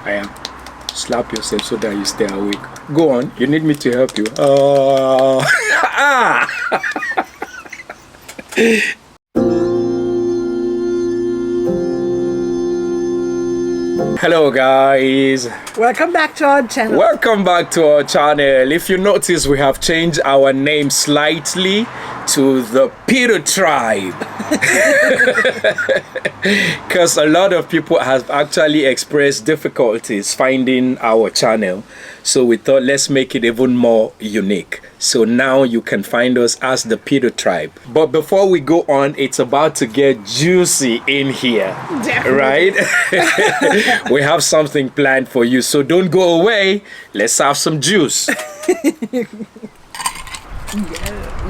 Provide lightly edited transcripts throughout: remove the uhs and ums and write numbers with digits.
I am. Slap yourself so that you stay awake. Go on. You need me to help you. Hello guys. Welcome back to our channel. Welcome back to our channel. If you notice, we have changed our name slightly to the thepetertribe. Because a lot of people have actually expressed difficulties finding our channel. So we thought, let's make it even more unique. So now you can find us as the thepetertribe. But before we go on, it's about to get juicy in here. Definitely. Right? We have something planned for you. So don't go away. Let's have some juice. Yeah,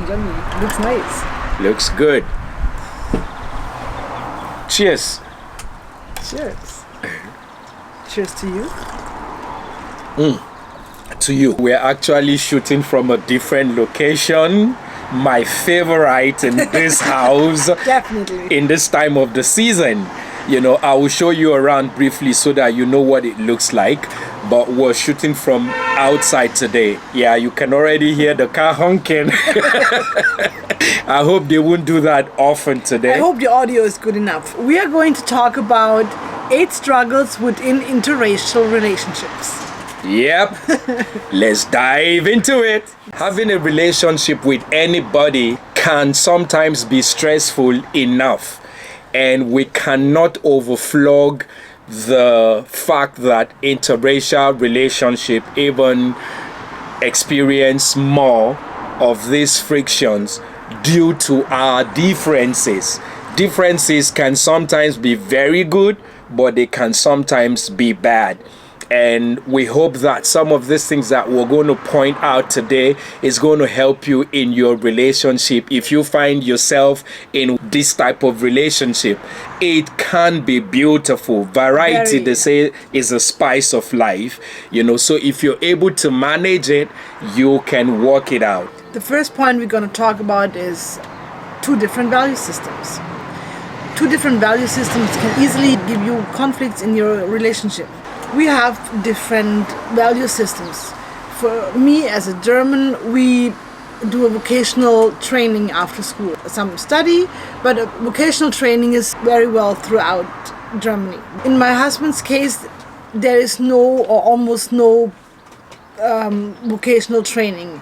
yummy. Looks nice. Looks good. Cheers. Cheers. Cheers to you. To you. We're actually shooting from a different location. My favorite in this house. Definitely. In this time of the season. You know, I will show you around briefly so that you know what it looks like. But we're shooting from outside today. Yeah, you can already hear the car honking. I hope they won't do that often today. I hope the audio is good enough. We are going to talk about 8 struggles within interracial relationships. Yep. Let's dive into it. Having a relationship with anybody can sometimes be stressful enough. And we cannot overflog the fact that interracial relationship even experience more of these frictions due to our differences. Differences can sometimes be very good, but they can sometimes be bad. And we hope that some of these things that we're going to point out today is going to help you in your relationship. If you find yourself in this type of relationship, it can be beautiful. Variety, they say, is a spice of life. You know, so if you're able to manage it, you can work it out. The first point we're going to talk about is 2 different value systems. 2 different value systems can easily give you conflicts in your relationship. We have different value systems. For me, as a German, we do a vocational training after school. Some study, but vocational training is very well throughout Germany. In my husband's case, there is no or almost no vocational training.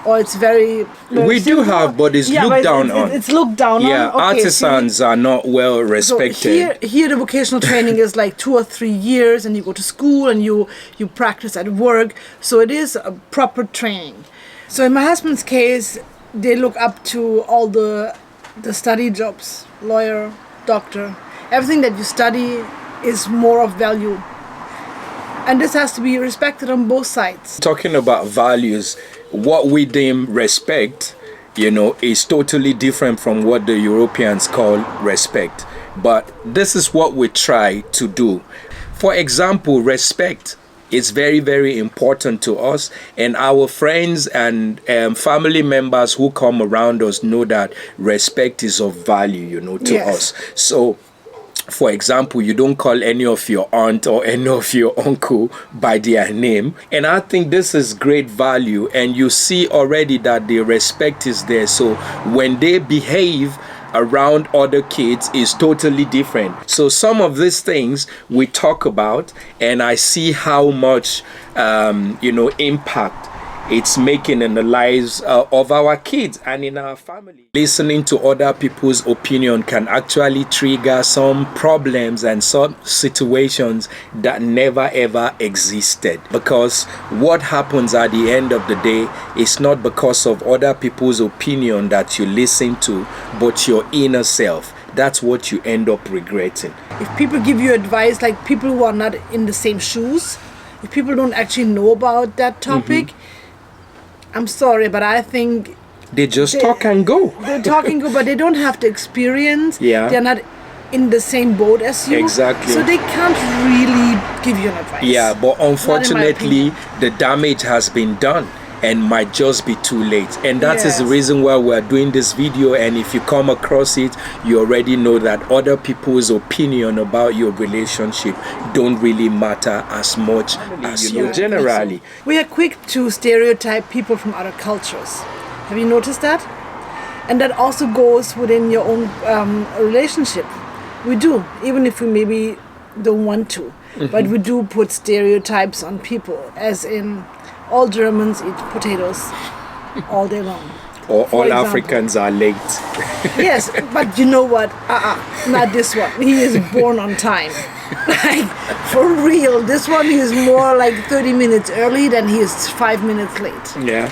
Or it's very we simple. do have, but it's looked down on. It's looked down on. Yeah, Okay, artisans are not well respected. So here the vocational training is like 2 or 3 years, and you go to school and you practice at work. So it is a proper training. So in my husband's case, they look up to all the study jobs, lawyer, doctor. Everything that you study is more of value. And this has to be respected on both sides. Talking about values, what we deem respect, you know, is totally different from what the Europeans call respect. But this is what we try to do. For example, respect is very, very important to us, and our friends and family members who come around us know that respect is of value, you know, to us. So for example, you don't call any of your aunt or any of your uncle by their name. And I think this is great value. And you see already that the respect is there. So when they behave around other kids is totally different. So some of these things we talk about, and I see how much, impact it's making in the lives of our kids and in our family. Listening to other people's opinion can actually trigger some problems and some situations that never ever existed. Because what happens at the end of the day is not because of other people's opinion that you listen to, but your inner self. That's what you end up regretting. If people give you advice, like people who are not in the same shoes, if people don't actually know about that topic, I'm sorry, but I think they just talk and go. They're talking go, but they don't have the experience. Yeah. They're not in the same boat as you. Exactly. So they can't really give you an advice. Yeah, but unfortunately, the damage has been done. and might just be too late. And that is the Yes. reason why we're doing this video. And if you come across it, you already know that other people's opinion about your relationship don't really matter as much as you know, generally. We are quick to stereotype people from other cultures. Have you noticed that? And that also goes within your own relationship. We do, even if we maybe don't want to. But we do put stereotypes on people, as in all Germans eat potatoes all day long. Or For all example. Africans are late. Yes, but you know what? Not this one. He is born on time. Like, for real. This one, he is more like 30 minutes early than he is 5 minutes late. Yeah.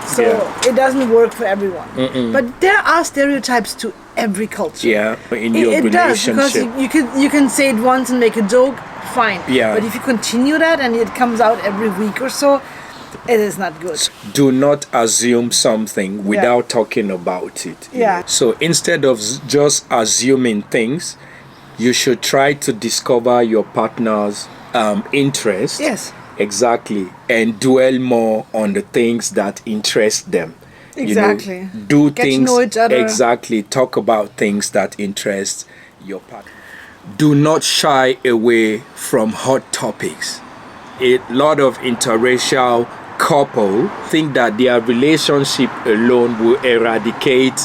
So Yeah. it doesn't work for everyone. But there are stereotypes to every culture. Yeah. In your It does, because relationship. you can say it once and make a joke, fine. Yeah. But if you continue that and it comes out every week or so, it is not good. Do not assume something without talking about it. Yeah. So instead of just assuming things, you should try to discover your partner's interest. Yes. Exactly. And dwell more on the things that interest them. Exactly. You know, do Get to things know each other. exactly. Talk about things that interest your partner. Do not shy away from hot topics. A lot of interracial couple think that their relationship alone will eradicate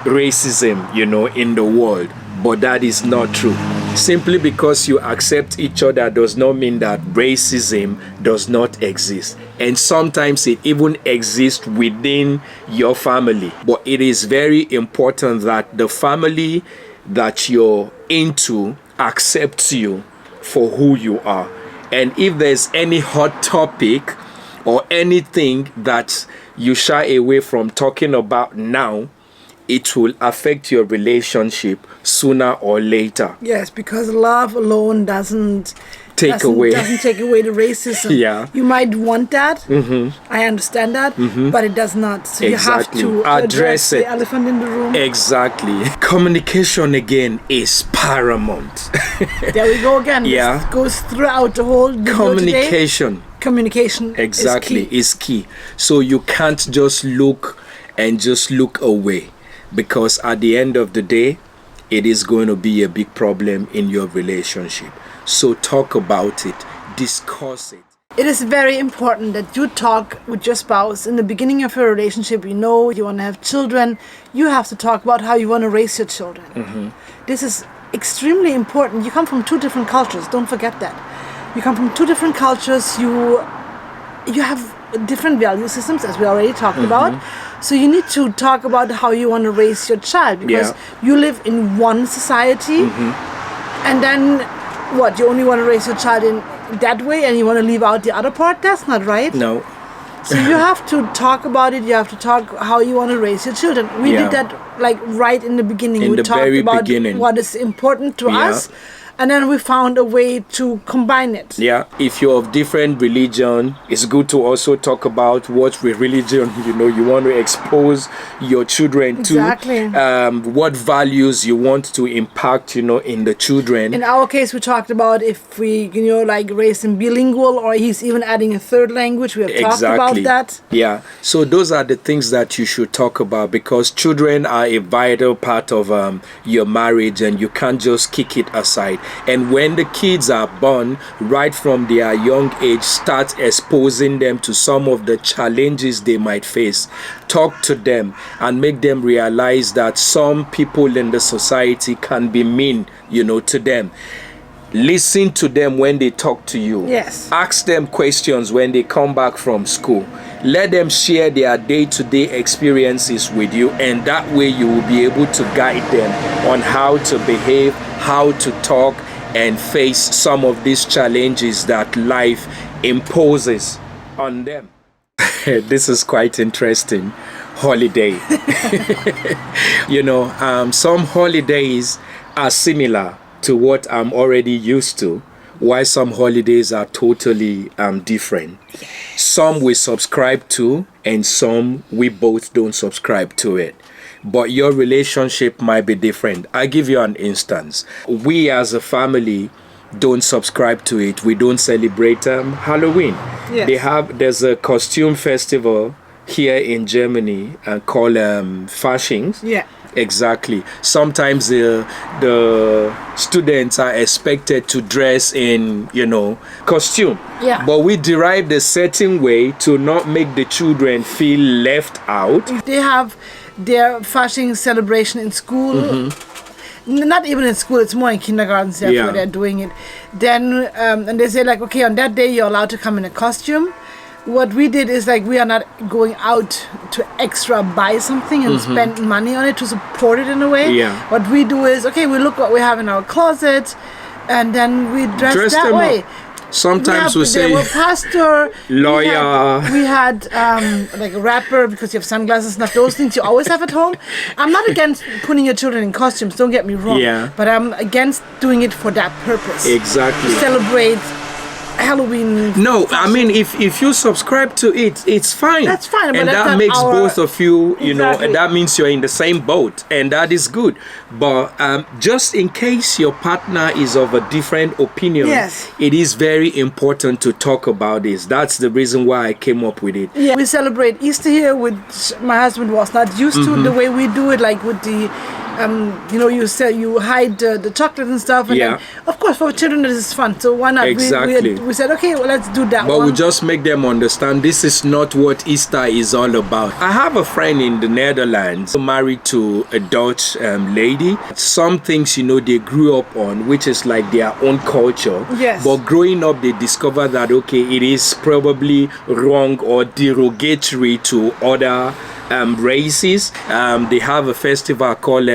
racism, in the world, but that is not true. Simply because you accept each other does not mean that racism does not exist. And sometimes it even exists within your family. But it is very important that the family that you're into accepts you for who you are. And if there's any hot topic or anything that you shy away from talking about now, it will affect your relationship sooner or later. Yes, because love alone doesn't take away the racism. Yeah. You might want that. I understand that, but it does not. So Exactly. you have to address it. the elephant in the room. Exactly. Communication again is paramount. There we go again. Yeah. This goes throughout the whole video Communication. today. Communication Exactly is key. is key. So you can't just look away, because at the end of the day, it is going to be a big problem in your relationship. So talk about it, discuss it. It is very important that you talk with your spouse in the beginning of your relationship. You want to have children. You have to talk about how you want to raise your children. This is extremely important. You come from two different cultures. Don't forget that. You come from two different cultures. You have different value systems, as we already talked about. So you need to talk about how you want to raise your child, because you live in one society, and then what? You only want to raise your child in that way, and you want to leave out the other part? That's not right. No. So you have to talk about it. You have to talk how you want to raise your children. We did that like right in the beginning. In we the talked very about beginning. what is important to Yeah. us, and then we found a way to combine it. Yeah, if you're of different religion, it's good to also talk about what religion you want to expose your children Exactly. to. What values you want to impact, in the children. In our case, we talked about if we, like raise him bilingual, or he's even adding a third language. We have talked about that. Yeah. So those are the things that you should talk about, because children are a vital part of your marriage, and you can't just kick it aside. And when the kids are born, right from their young age, start exposing them to some of the challenges they might face. Talk to them and make them realize that some people in the society can be mean, to them. Listen to them when they talk to you. Yes. Ask them questions when they come back from school. Let them share their day-to-day experiences with you, and that way you will be able to guide them on how to behave, how to talk, and face some of these challenges that life imposes on them. This is quite interesting. Holiday. Some holidays are similar to what I'm already used to, while some holidays are totally different. Some we subscribe to, and some we both don't subscribe to it. But your relationship might be different. I'll give you an instance. We as a family don't subscribe to it. We don't celebrate Halloween. Yes. There's a costume festival here in Germany called Faschings. Yeah. Exactly. Sometimes the students are expected to dress in, costume. Yeah. But we derived a certain way to not make the children feel left out. If they have their fashion celebration in school, not even in school, it's more in kindergartens where they're doing it. Then, and they say like, okay, on that day you're allowed to come in a costume. What we did is like, we are not going out to extra buy something and spend money on it to support it in a way. Yeah. What we do is, okay, we look what we have in our closet and then we dress that way. Up. Sometimes we say there were pastor, lawyer. We had like a rapper, because you have sunglasses and stuff. Those things you always have at home. I'm not against putting your children in costumes. Don't get me wrong. Yeah. But I'm against doing it for that purpose. Exactly. To celebrate Halloween. No, I mean, if you subscribe to it, it's fine. That's fine, but and that's that not makes our- both of you, Exactly. and that means you're in the same boat, and that is good. But just in case your partner is of a different opinion, Yes. it is very important to talk about this. That's the reason why I came up with it. Yeah, we celebrate Easter here, which my husband was not used to the way we do it, like with the, you hide the chocolate and stuff, and Yeah. then, of course, for children this is fun. So why not? Exactly. We said, okay, well, let's do that But one. we just make them understand this is not what Easter is all about. I have a friend in the Netherlands married to a Dutch lady. Some things, they grew up on, which is like their own culture. Yes. But growing up, they discover that, okay, it is probably wrong or derogatory to other races. They have a festival called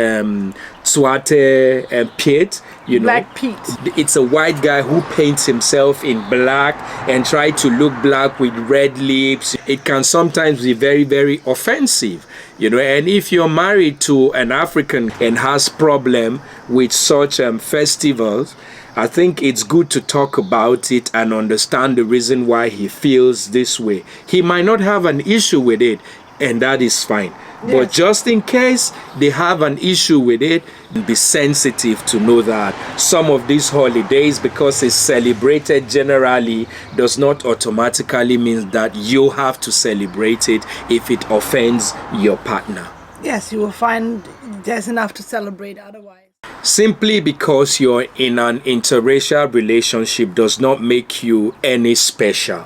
Zwarte Piet. Black Pete. It's a white guy who paints himself in black and try to look black with red lips. It can sometimes be very, very offensive, and if you're married to an African and has problem with such festivals, I think it's good to talk about it and understand the reason why he feels this way. He might not have an issue with it, and that is fine. Yes. But just in case they have an issue with it, be sensitive to know that some of these holidays, because it's celebrated generally, does not automatically mean that you have to celebrate it if it offends your partner. Yes, you will find there's enough to celebrate otherwise. Simply because you're in an interracial relationship does not make you any special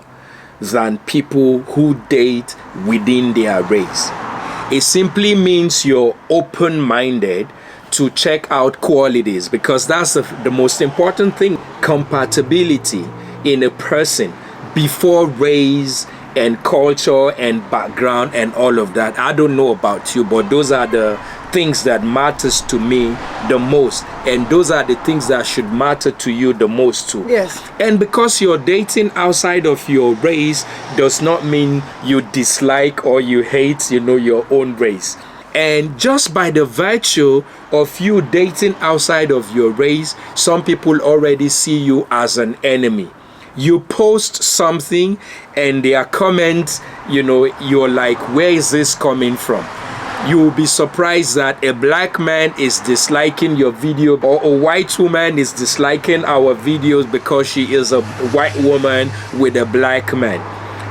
than people who date within their race. It simply means you're open-minded to check out qualities, because that's the most important thing. Compatibility in a person before race and culture and background and all of that. I don't know about you, but those are the things that matters to me the most, and those are the things that should matter to you the most too. Yes. And because you're dating outside of your race does not mean you dislike or you hate, your own race. And just by the virtue of you dating outside of your race, some people already see you as an enemy. You post something and their comments, you're like, where is this coming from? You will be surprised that a black man is disliking your video, or a white woman is disliking our videos because she is a white woman with a black man.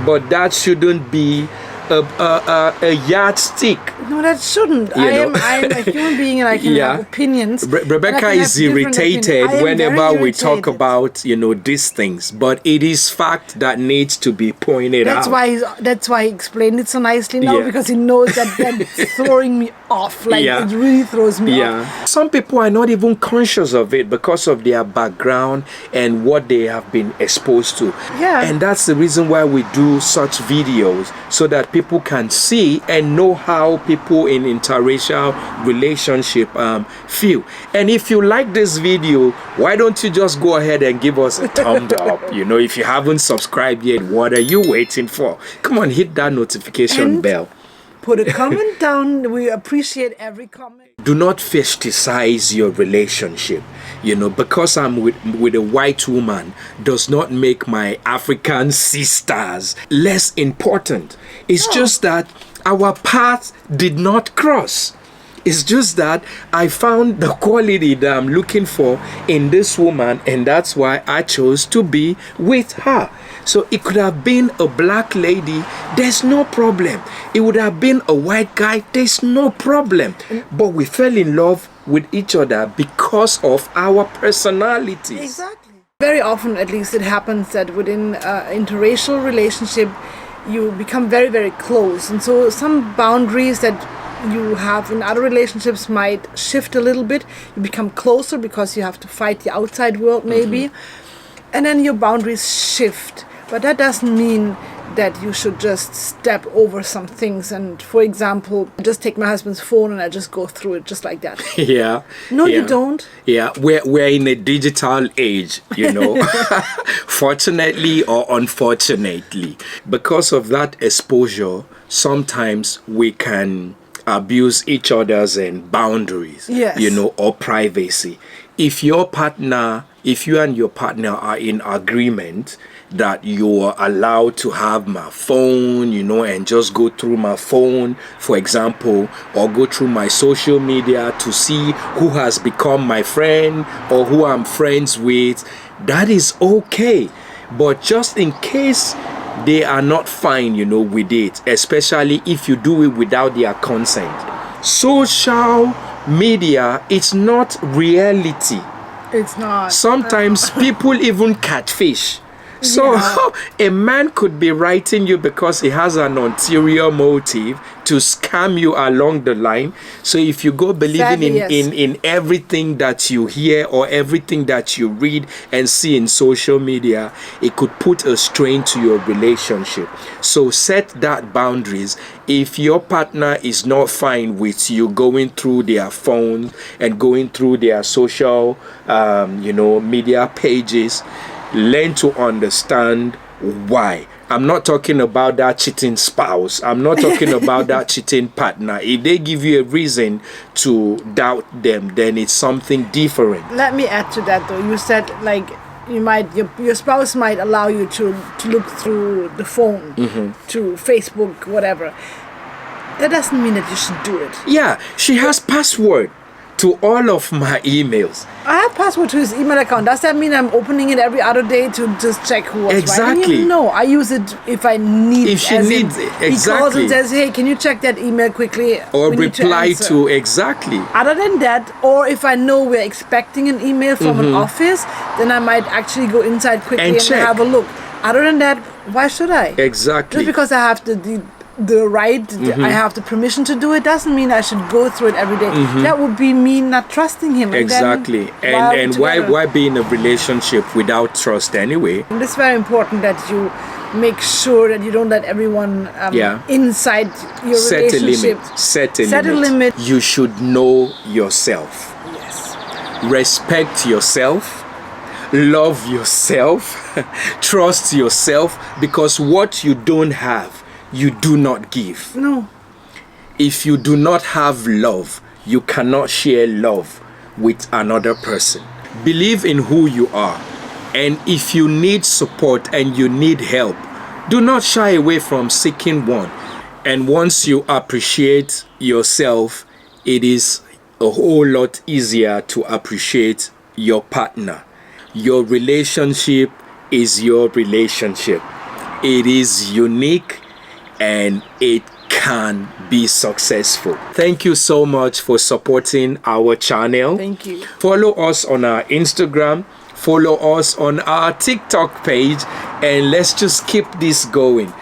But that shouldn't be a yardstick. No, that shouldn't. I'm a human being and I can have opinions. Rebecca is irritated whenever we talk about, these things. But it is fact that needs to be pointed out. That's why he explained it so nicely now, because he knows that that's throwing me off. Like, it really throws me off. Some people are not even conscious of it because of their background and what they have been exposed to. Yeah. And that's the reason why we do such videos, so that people can see and know how people in interracial relationship feel. And if you like this video, why don't you just go ahead and give us a thumbs up? If you haven't subscribed yet, what are you waiting for? Come on, hit that notification bell. Put a comment down. We appreciate every comment. Do not fetishize your relationship. Because I'm with a white woman does not make my African sisters less important. It's just that our paths did not cross. It's just that I found the quality that I'm looking for in this woman, and that's why I chose to be with her. So it could have been a black lady, there's no problem. It would have been a white guy, there's no problem. But we fell in love with each other because of our personalities. Exactly. Very often, at least, it happens that within interracial relationship, you become very, very close. And so some boundaries that you have in other relationships might shift a little bit. You become closer because you have to fight the outside world, maybe. And then your boundaries shift. But that doesn't mean that you should just step over some things. And for example, just take my husband's phone and I just go through it just like that. Yeah. No, yeah. you don't. Yeah, we're in a digital age, you know, fortunately or unfortunately. Because of that exposure, sometimes we can abuse each other's boundaries, Yes. you know, or privacy. If you and your partner are in agreement that you are allowed to have my phone, you know, and just go through my phone, for example, or go through my social media to see who has become my friend or who I'm friends with, that is okay. But just in case they are not fine, you know, with it, especially if you do it without their consent. Social media, it's not reality. It's not. Sometimes people even catfish. So a man could be writing you because he has an ulterior motive to scam you along the line. So if you go believing in everything that you hear or everything that you read and see in social media, it could put a strain to your relationship. So set that boundaries. If your partner is not fine with you going through their phone and going through their social media pages, learn to understand why. I'm not talking about that cheating spouse. I'm not talking about that cheating partner. If they give you a reason to doubt them, then it's something different. Let me add to that though. You said like your spouse might allow you to look through the phone, to Facebook, whatever. That doesn't mean that you should do it. Yeah, she has password to all of my emails. I have password to his email account. Does that mean I'm opening it every other day to just check who was Exactly. writing? No, I use it if I need. If she needs it, exactly. He calls and says, "Hey, can you check that email quickly?" Or We need reply answer." to exactly. Other than that, or if I know we're expecting an email from an office, then I might actually go inside quickly and check. have a look. Other than that, why should I? Exactly. Just because I have the right, I have the permission to do it, doesn't mean I should go through it every day. That would be me not trusting him. Exactly. And why be in a relationship without trust anyway? And it's very important that you make sure that you don't let everyone inside your relationship. Set a limit. You should know yourself. Yes. Respect yourself. Love yourself. Trust yourself, because what you don't have, you do not give. No. If you do not have love, you cannot share love with another person. Believe in who you are. And if you need support and you need help, do not shy away from seeking one. And once you appreciate yourself, it is a whole lot easier to appreciate your partner. Your relationship is your relationship. It is unique and it can be successful. Thank you so much for supporting our channel. Thank you. Follow us on our Instagram, follow us on our TikTok page, and let's just keep this going.